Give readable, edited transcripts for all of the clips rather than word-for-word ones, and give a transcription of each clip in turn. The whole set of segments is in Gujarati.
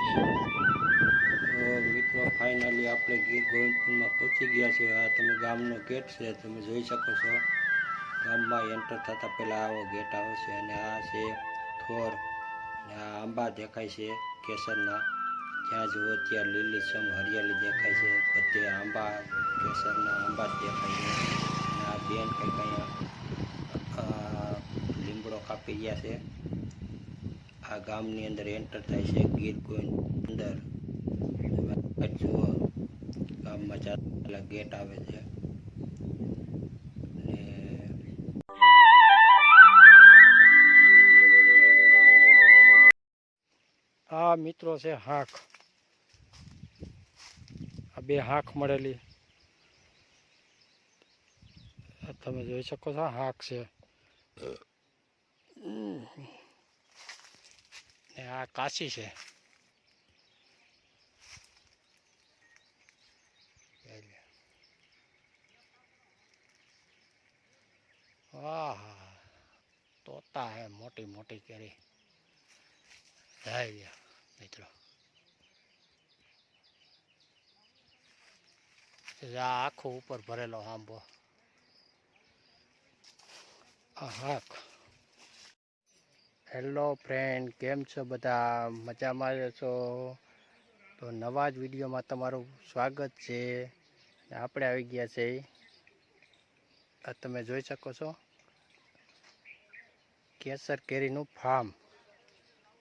તો મિત્રો ફાઇનલી આપણે ગીર ગોવિંદપુરમાં પહોંચી ગયા છે. આ તમે ગામનો ગેટ છે, તમે જોઈ શકો છો. ગામમાં એન્ટર થતાં પહેલાં આવો ગેટ આવે છે અને આ છે થોર અને આ આંબા દેખાય છે કેસરના. જ્યાં જુઓ ત્યાં લીલીછમ હરિયાળી દેખાય છે. બધે આંબા કેસરના આંબા જ દેખાય છે. અને આ બેન કંઈક અહીંયા લીમડો કાપી રહ્યા છે. આ ગામની અંદર એન્ટર થાય છે ગીર ગોવિંદ અંદર જુઓ ગામમાં ચાલા ગેટ આવે છે. આ મિત્રો છે હાંખ. આ બે હાંખ મળેલી તમે જોઈ શકો છો. હાંખ છે ને આ કાશી છે. વાહ તોતા હે મોટી મોટી કેરી. જાય મિત્રો આખું ઉપર ભરેલો આંબો. હાક. હેલો ફ્રેન્ડ, કેમ છો બધા? મજામાં છો? તો નવા જ વિડીયોમાં તમારું સ્વાગત છે. આપણે આવી ગયા છે, તમે જોઈ શકો છો, કેસર કેરીનું ફાર્મ.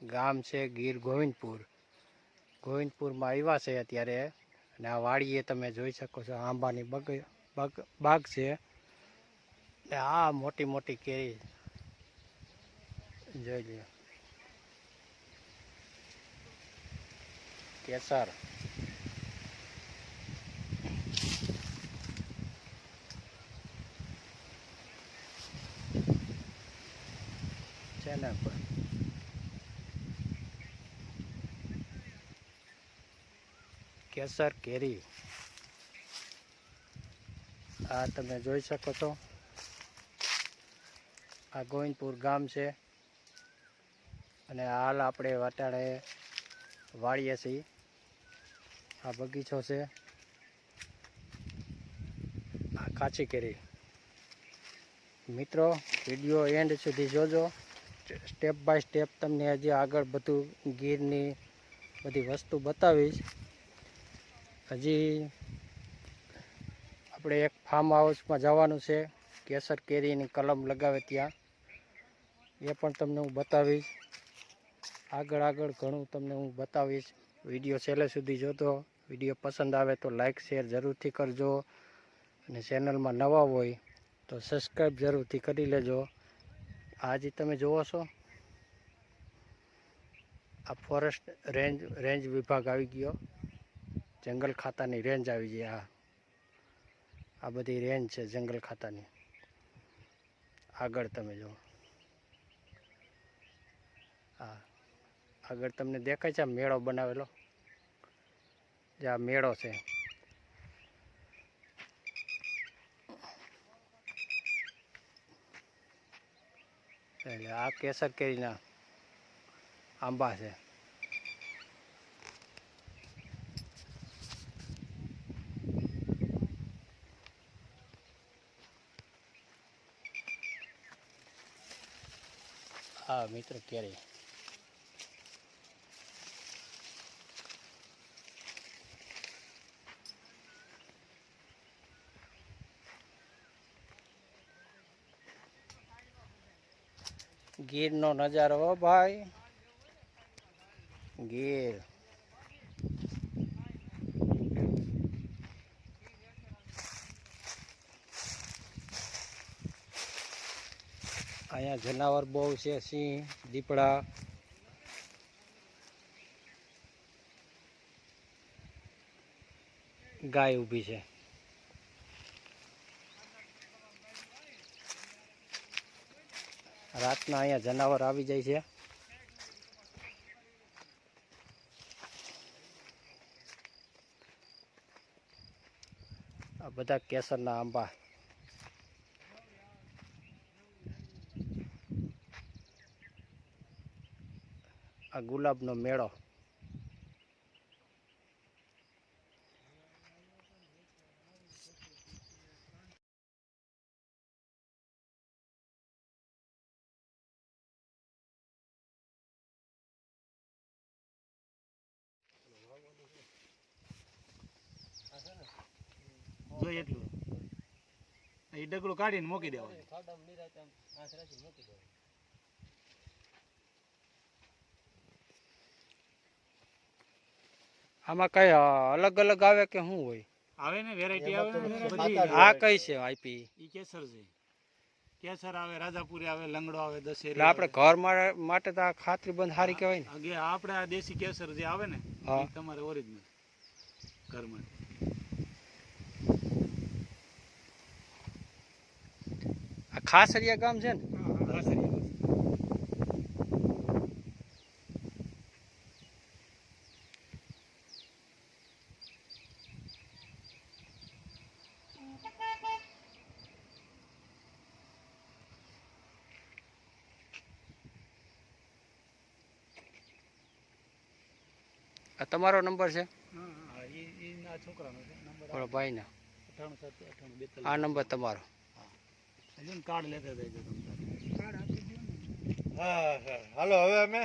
ગામ છે ગીર ગોવિંદપુર. ગોવિંદપુરમાં આવ્યા છે અત્યારે. અને આ વાડીએ તમે જોઈ શકો છો આંબાની બાગ છે. ને આ મોટી મોટી કેરી જોઈ લ્યો. કેસર છે ને કેસર કેરી. આ તમે જોઈ શકો છો. આ ગોવિંદપુર ગામ છે અને હાલ આપણે વટાડે વાળીએ છીએ. આ બગીચો છે. આ કાચી કેરી. મિત્રો વિડીયો એન્ડ સુધી જોજો. સ્ટેપ બાય સ્ટેપ તમને હજી આગળ બધું ગીરની બધી વસ્તુ બતાવીશ. હજી આપણે એક ફાર્મ હાઉસમાં જવાનું છે, કેસર કેરીની કલમ લગાવે ત્યાં. એ પણ તમને હું બતાવીશ. આગળ ઘણું તમને હું બતાવીશ. વિડીયો છેલ્લે સુધી જોતો. વિડીયો પસંદ આવે તો લાઈક શેર જરૂરથી કરજો. અને ચેનલમાં નવા હોય તો સબસ્ક્રાઈબ જરૂરથી કરી લેજો. આજે તમે જુઓ છો આ ફોરેસ્ટ રેન્જ વિભાગ આવી ગયો. જંગલ ખાતાની રેન્જ આવી ગઈ. આ બધી રેન્જ છે જંગલ ખાતાની. આગળ તમે જુઓ. હા આગળ તમને દેખાય છે આ મેળો બનાવેલો. જે આ મેળો છે. એટલે આ કેસર કેરીના આંબા છે. હા મિત્રો કેરી. ગીરનો નજારો હો ભાઈ. ગીર અહીંયા જનાવર બહુ છે. સિંહ, દીપડા. ગાય ઊભી છે. રાતના અહીંયા જનાવર આવી જાય છે. આ બધા કેસરના આંબા. આ ગુલાબનો મેળો. જોઈએ એટલું એ ડગલું કાઢીને મૂકી દેવાનું. આમાં કઈ અલગ અલગ આવે કે શું હોય? આવે ને વેરાયટી આવે ને બધી. આ કઈ છે આઈપી? ઈ કેસર છે. કેસર આવે, રાજાપુરી આવે, લંગડો આવે, દશેરી એટલે આપણે ઘર માટે તો આ ખાતરી બંધ સારી કહેવાય ને. આવે. આપણે આ દેશી કેસર જે આવે ને હા. ઈ તમારે ઓરિજિનલ ઘરમાં. આ ખાસરિયા ગામ છે ને? આ તમારો નંબર છે? આ છોકરાનો છે નંબર. ઓલો ભાઈના 98 આ નંબર તમારો? હજુ કાર્ડ લેતા જજો તમે. હાલો હવે અમે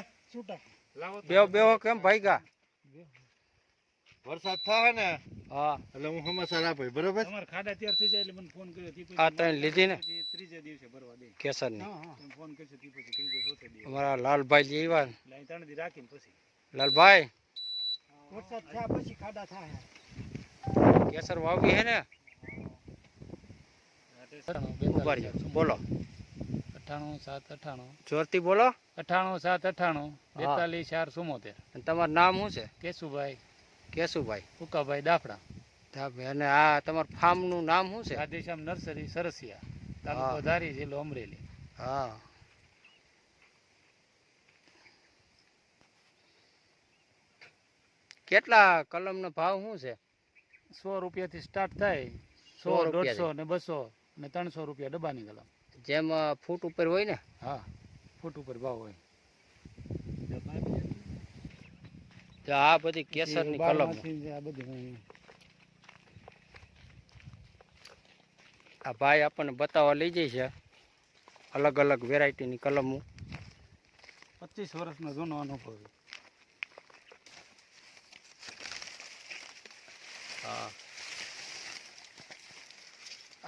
બેહો કેમ ભાઈગા? વરસાદ થાય ને હા એટલે હું સમાચાર આપે બરોબર. તમારે ખાડા તૈયાર થઈ જાય એટલે મને ફોન કર્યો તી આ ત્રણ લીધી ને ત્રીજે દિવસે ભરવા દે કેસરની? તમે ફોન કરશો તી પછી ત્રીજે ચોથે દિવસે અમારા લાલભાઈ જેવા ને. એટલે અહીં 3 દી રાખીને પછી લાલભાઈ વરસાદ થયા પછી ખાડા થાય. કેસર વાવી હે ને? ઉભા રહ્યો. બોલો 98 જોરથી બોલો. 98 42 474. અને તમારું નામ શું છે? કેશુભાઈ કેશુભાઈ ઉકાભાઈ દાફડા. અને આ તમારું ફાર્મનું નામ શું છે? રાધેશ્યામ નર્સરી સરસિયા, તાલુકો ધારી, જિલ્લો અમરેલી. હા કેટલા કલમનો ભાવ શું છે? 100 રૂપિયાથી સ્ટાર્ટ થાય. 100 100, 150 ને 200 ને 300 રૂપિયા ડબ્બાની કલમ. જેમ ફૂટ ઉપર હોય ને? હા, ફૂટ ઉપર ભાવ હોય. તો આ બધી કેસરની કલમ. આ બધી આ ભાઈ આપણને બતાવવા લઈ જાય છે અલગ અલગ વેરાયટીની કલમો. 25 વર્ષનો જૂનો અનુભવ. હા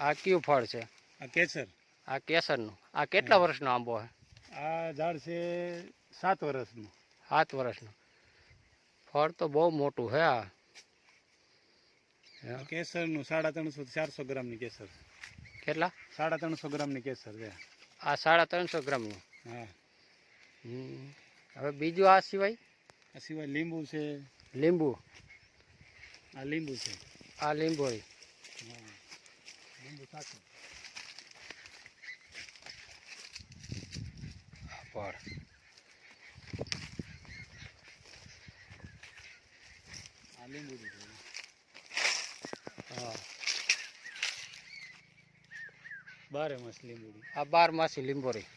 આ કયું ફળ છે? આ કેસર. આ કેસરનું. આ કેટલા વર્ષનો આંબો છે? આ ઝાડ છે 7 વર્ષનું. 7 વર્ષનું. ફળ તો બહુ મોટું છે આ. કેસરનું 350 400 ગ્રામની કેસર. કેટલા? 350 ગ્રામની કેસર છે. આ 350 ગ્રામનું. હા. હવે બીજું આ સિવાય? આ સિવાય લીંબુ છે. લીંબુ. આ લીંબુ છે. આ લીંબોળી. હા, લીંબુ સાચું. ફળ. આ લીંબુ છે. હા 12 માસ લીંબુ. આ 12 લીંબોળી.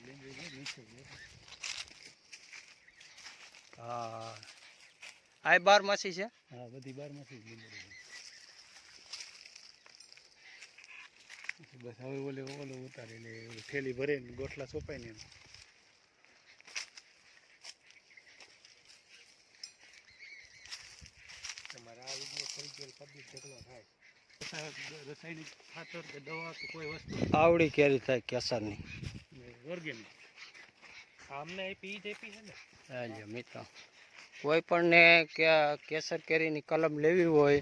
લીંબુ છે નીચે. હા આ 12 છે? હા, બધી 12 માસ લીંબુ. બસ હવે ઓલો ઉતારી લે, થેલી ભરે ને ગોઠલા સોપાય ને. તમારા આ વિડીયો થઈ ગયેલ પબ્લિક ઢગલો થાય. રાસાયણિક ખાતર કે દવા કે કોઈ વસ્તુ આવડી કેરી થાય કેસરની. ઓર્ગેનિક આમને આપી છે ને. હાજો મિત્રો, કોઈ પણને કેસર કેરીની કલમ લેવી હોય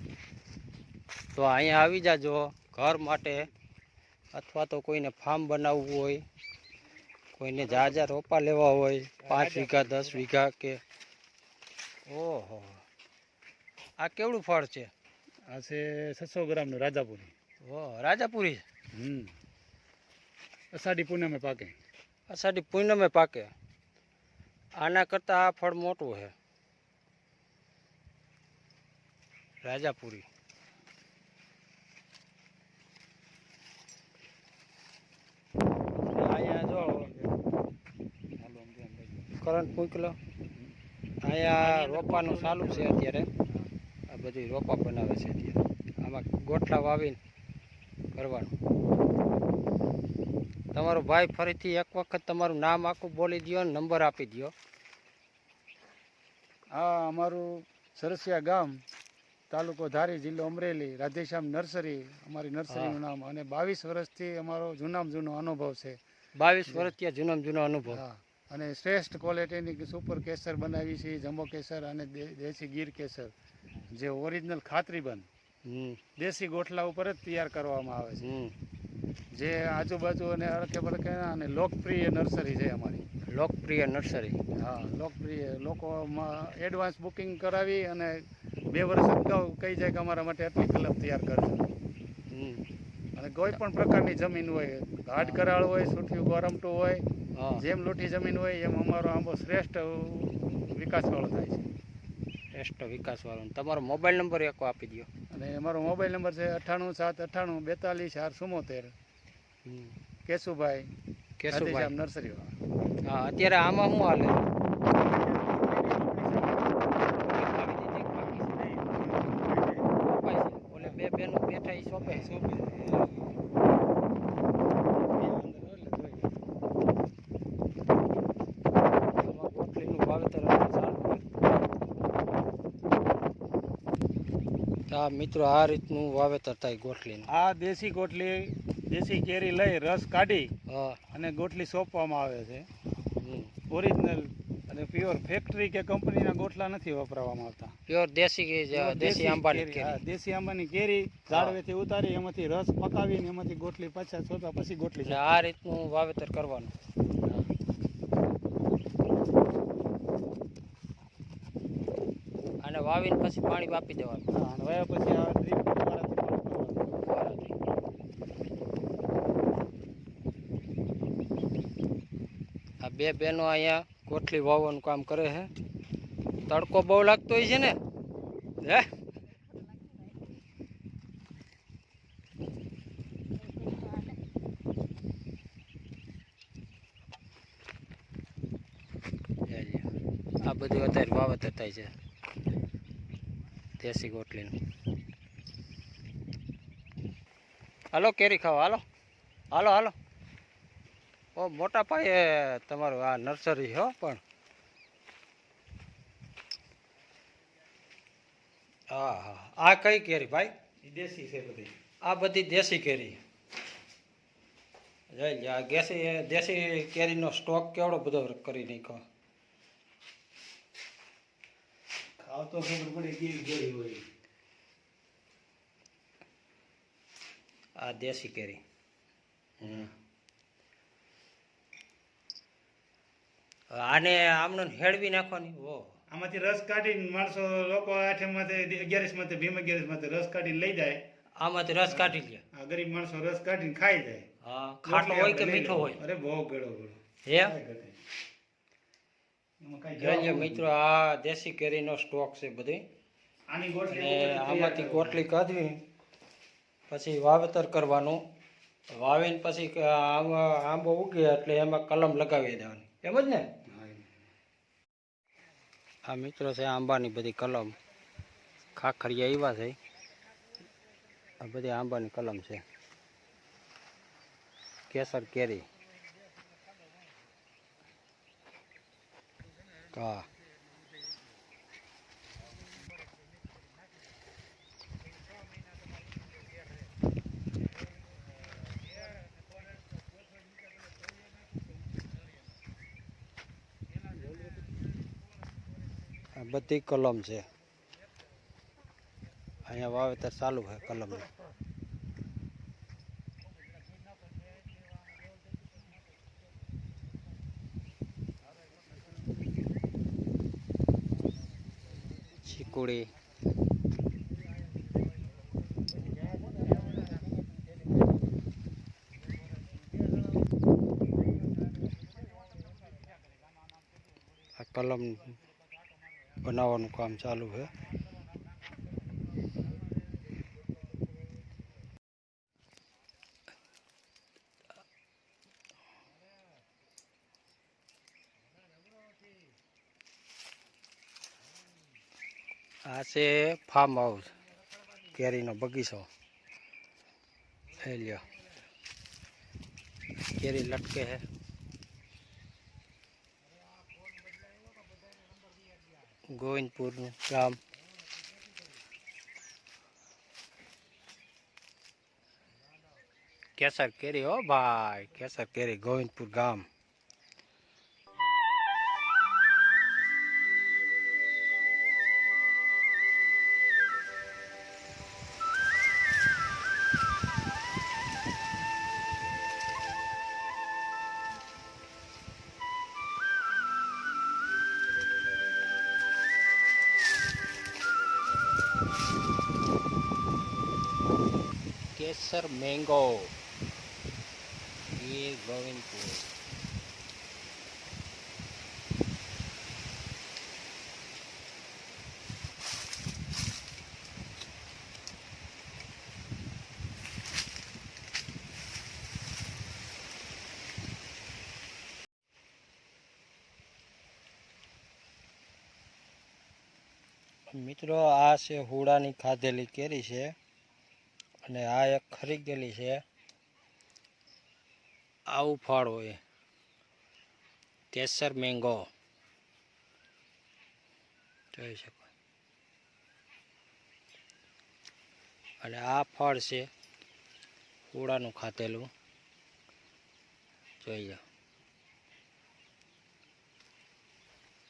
તો અહીંયા આવી જાજો ઘર માટે, અથવા તો કોઈને ફાર્મ બનાવવું હોય, કોઈને ઝાઝા રોપા લેવા હોય 5 વીઘા 10 વીઘા કે. ઓહો આ કેવડું ફળ છે? આ છે 600 ગ્રામનું રાજાપુરી. ઓહ રાજાપુરી. અષાઢી પૂનમે પાકે. અષાઢી પૂનમે પાકે. આના કરતાં આ ફળ મોટું છે રાજાપુરી. અહીંયા જો કરંટ પૂકલો અહીંયા રોપાનું ચાલુ છે અત્યારે. આ બધી રોપા બનાવે છે અત્યારે. આમાં ગોઠલા વાવીને કરવાનું. તમારો ભાઈ ફરીથી એક વખત તમારું નામ આખું બોલી દો ને નંબર આપી દો. આ અમારું સરસિયા ગામ તાલુકો ધારી, જિલ્લો અમરેલી, રાધેશ્યામ નર્સરી અમારી નર્સરીનું નામ, અને 22 વર્ષથી અમારો જૂનામાં જૂનો અનુભવ છે. 22 વર્ષથી જૂનામાં જૂનો અનુભવ. હા, અને શ્રેષ્ઠ ક્વોલિટીની સુપર કેસર બનાવી છે, જમ્બો કેસર અને દેશી ગીર કેસર, જે ઓરિજિનલ ખાતરીબંધ દેશી ગોઠલા ઉપર જ તૈયાર કરવામાં આવે છે. જે આજુબાજુ અને અડકે પડકે અને લોકપ્રિય નર્સરી છે અમારી. લોકપ્રિય નર્સરી. હા, લોકપ્રિય. લોકોમાં એડવાન્સ બુકિંગ કરાવી અને 2 વર્ષ અગાઉ કહી જાય કે અમારા માટે આટલી કલમ તૈયાર કરજો. અને કોઈ પણ પ્રકારની જમીન હોય, હાડ કરાળ હોય, સુઠિયું ગોરમટું હોય, જેમ લોઠી જમીન હોય એમ અમારો આંબો શ્રેષ્ઠ વિકાસવાળો થાય છે. શ્રેષ્ઠ વિકાસવાળો. તમારો મોબાઈલ નંબર એક આપી દો. અને અમારો મોબાઈલ નંબર છે 98 798 42 474. કેશુભાઈ, રાધેશ્યામ નર્સરી વાળા. હા, અત્યારે આમાં શું હાલે? ઓલે 2 બેનો બેઠા એ સોંપે. ગોઠલીનું વાવેતર હા મિત્રો, આ રીતનું વાવેતર થાય ગોઠલીનું. આ દેશી ગોઠલી, દેશી કેરી લઈ રસ કાઢી હા, અને ગોઠલી સોંપવામાં આવે છે. ઓરિજિનલ અને પ્યોર ફેક્ટરી કે કંપનીના ગોઠલા નથી વપરાવામાં આવતા. પ્યોર દેશી આંબાની કેરી. હા, દેશી આંબાની કેરી ઝાડવેથી ઉતારી એમાંથી રસ પકાવીને એમાંથી ગોઠલી પાછા સોંપા પછી ગોઠલી. એટલે આ રીતનું વાવેતર કરવાનું. અને વાવીને પછી પાણી આપી દેવાનું. હા, અને વાવ્યા પછી આ ડ્રીપ દ્વારા આ 2 બહેનો અહીંયા ગોઠલી વાવવાનું કામ કરે છે. તડકો બહુ લાગતો હોય છે ને? હે, આ બધું અત્યારે વાવેતર થાય છે દેશી ગોઠલીનું. હાલો કેરી ખાવા, હાલો હાલો હાલો. ઓ મોટા પાયે તમારું આ નર્સરી હો. પણ હા હા, આ કઈ કેરી ભાઈ? દેશી છે બધી. આ બધી દેશી કેરી. જઈ આ દેશી કેરીનો સ્ટોક કેવડો બધો કરી નાખ્યો. ખાવ તો ખબર પડે કેવી કેરી હોય. આ દેશી કેરી. આને આમને હેળવી નાખવાની. ઓ, આમાંથી રસ કાઢીને માણસો લોકો 8 માંથી 11 માંથી ભીમ 11 માંથી રસ કાઢીને લઈ જાય. આમાંથી રસ કાઢી લે. આ ગરીબ માણસો રસ કાઢીને ખાઈ જાય. હા, ખાટો હોય કે મીઠો હોય? અરે બહુ ગળો ગળો. હે, એમાં કઈ જોઈએ મિત્રો, આ દેશી કેરીનો સ્ટોક છે બધી. આની ગોઠલી અને આમાંથી ગોટલી કાઢવી પછી વાવેતર કરવાનું. વાવીને પછી આંબો ઉગે એટલે એમાં કલમ લગાવી દેવાની, એમ જ ને? આ મિત્રો છે આંબાની બધી કલમ. ખાખરિયા એવા છે. આ બધી આંબાની કલમ છે. કેસર કેરી. હા, આ બધી કલમ છે. અહીંયા વાવેતર ચાલુ છે કલમનું. ચીકુડી. આ કલમ બનાવવાનું કામ ચાલુ છે. આ છે ફાર્મ હાઉસ, કેરીનો બગીચો. એ લ્યો, કેરી લટકે છે. ગોવિંદપુરનું ગામ. કેસર કેરી હો ભાઈ, કેસર કેરી ગોવિંદપુર ગામ. કેસર મેંગો ગીર ગોવિંદપુર. મિત્રો આ છે હુડાની ખાધેલી કેરી છે અને આ એક ખરી ગયેલી છે. આવું ફળ હોય કેસર મેંગો જોઈ શકો. અને આ ફળ છે હુડાનું ખાધેલું, જોઈ જાઓ.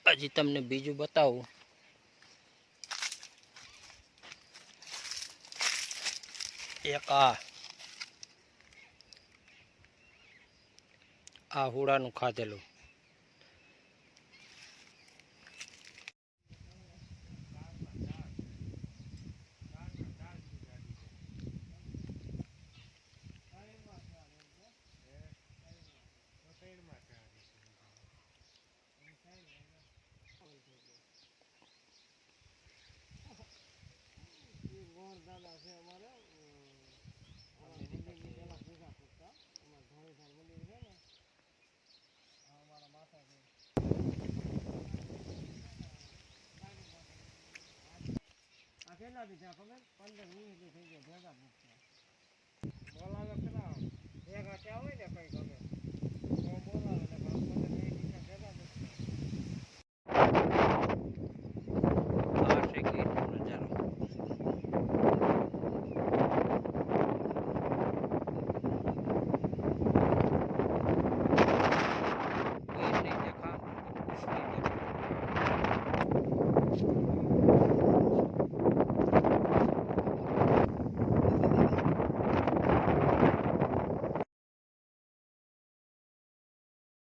હજી તમને બીજું બતાવું. એક આ હુડાનું ખાધેલું. કેટલા દીધા ખબર 15-20 દી થઈ ગયા ભેગા મૂકતા બોલાવે કેટલા એક હાથે આવે ને કઈ ગમે તો બોલાવે